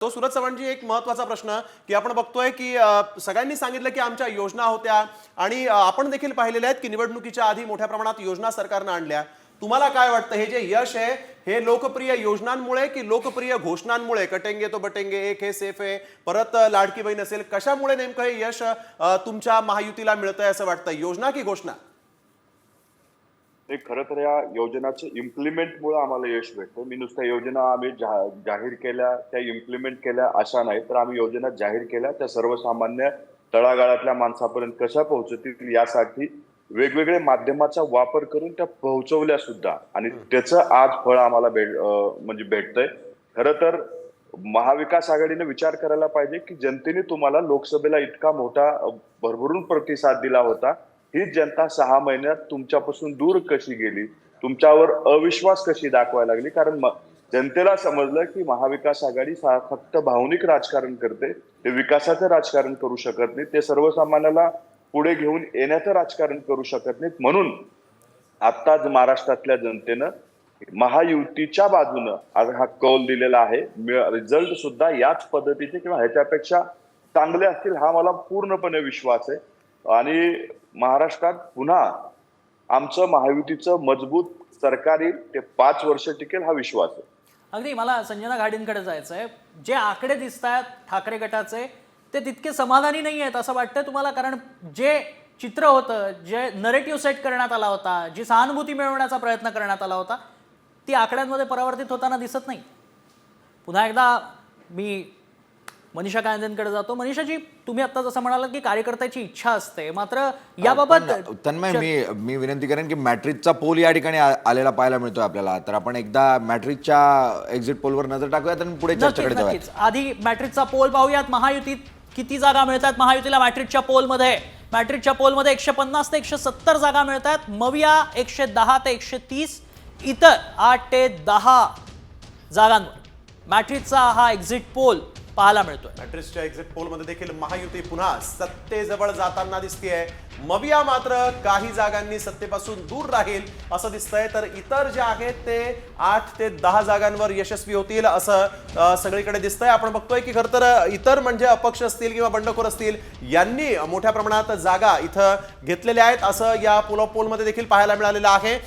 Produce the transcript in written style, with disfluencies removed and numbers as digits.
तो सुरज चव्हाणजी एक महत्त्वाचा प्रश्न की आपण बघतोय की सगळ्यांनी सांगितलं की आमच्या योजना होत्या आणि आपण देखील पाहिलेल्या आहेत की निवडणुकीच्या आधी मोठ्या प्रमाणात योजना सरकारनं आणल्या. तुम्हाला काय वाटतं हे जे यश आहे हे लोकप्रिय योजनांमुळे की लोकप्रिय घोषणांमुळे? कटेंगे तो बटेंगे, एक हे सेफ आहे, परत लाडकी बहीण असेल, कशामुळे नेमकं हे यश तुमच्या महायुतीला मिळतंय असं वाटतं? योजना की घोषणा? खरं तर या योजनाचं इम्प्लिमेंटमुळे आम्हाला यश भेटतं. मी नुसत्या योजना आम्ही जाहीर केल्या, त्या इम्प्लिमेंट केल्या अशा नाही, तर आम्ही योजना जाहीर केल्या त्या सर्वसामान्य तळागाळातल्या माणसापर्यंत कशा पोहोचतील यासाठी वेगवेगळे माध्यमाचा वापर करून त्या पोहोचवल्या सुद्धा, आणि त्याचं आज फळ आम्हाला म्हणजे भेटतंय. खरं तर महाविकास आघाडीने विचार करायला पाहिजे की जनतेने तुम्हाला लोकसभेला इतका मोठा भरभरून प्रतिसाद दिला होता, ही जनता 6 महिन्यात तुमच्यापासून दूर कशी गेली, तुमच्यावर अविश्वास कशी दाखवायला लागली. कारण जनतेला समजलं की महाविकास आघाडी फक्त भावनिक राजकारण करते, ते विकासाचं राजकारण करू शकत नाही, ते सर्वसामान्याला पुढे घेऊन येण्याचं राजकारण करू शकत नाहीत. म्हणून आत्ताच महाराष्ट्रातल्या जनतेनं महायुतीच्या बाजूनं आज हा कौल दिलेला आहे. रिझल्ट सुद्धा याच पद्धतीचे किंवा ह्याच्यापेक्षा चांगले असतील हा मला पूर्णपणे विश्वास आहे. आणि महाराष्ट्रात पुन्हा आमचं महायुतीचं मजबूत सरकार येईल, ते 5 वर्ष टिकेल हा विश्वास आहे. अगदी मला संजना घाडींकडे जायचं आहे. जे आकडे दिसत आहेत ठाकरे गटाचे ते तितके समाधानी नाही आहेत असं वाटतं तुम्हाला? कारण जे चित्र होतं, जे नरेटिव्ह सेट करण्यात आला होता, जी सहानुभूती मिळवण्याचा प्रयत्न करण्यात आला होता, ती आकड्यांमध्ये परावर्तित होताना दिसत नाही. पुन्हा एकदा मी मनीषा कायंदेंकडे जातो. मनीषाजी, तुम्ही आता जसं म्हणालात की कार्यकर्त्याची इच्छा असते, मात्र याबाबत तन्मय, मी विनंती करेन की मॅट्रिकचा पोल या ठिकाणी आलेला पाहायला मिळतोय आपल्याला, तर आपण एकदा मॅट्रिकच्या एक्झिट पोलवर नजर टाकूयात आणि पुढे चर्चेकडे जाऊयात. आधी मॅट्रिकचा पोल पाहूयात. महायुतीत किती जागा मिळतात महायुतीला मॅट्रिकच्या पोलमध्ये? मॅट्रिकच्या पोलमध्ये 150 ते 170 जागा मिळतात. मविया 110 ते 130, इतर 8 ते 10 जागांवर मॅट्रिकचा हा एक्झिट पोल पाहायला मिळतोय. मॅट्रिक्सच्या एक्झिट पोलमध्ये देखील महायुती पुन्हा सत्तेजवळ जाताना दिसतेय. मविया मात्र काही जागांनी सत्तेपासून दूर राहील असं दिसतंय, तर इतर जे आहेत ते 8 ते 10 जागांवर यशस्वी होतील असं सगळीकडे दिसतंय. आपण बघतोय की खरं तर इतर म्हणजे अपक्ष असतील किंवा बंडखोर असतील यांनी मोठ्या प्रमाणात जागा इथं घेतलेल्या आहेत असं या पोलमध्ये देखील पाहायला मिळालेलं आहे.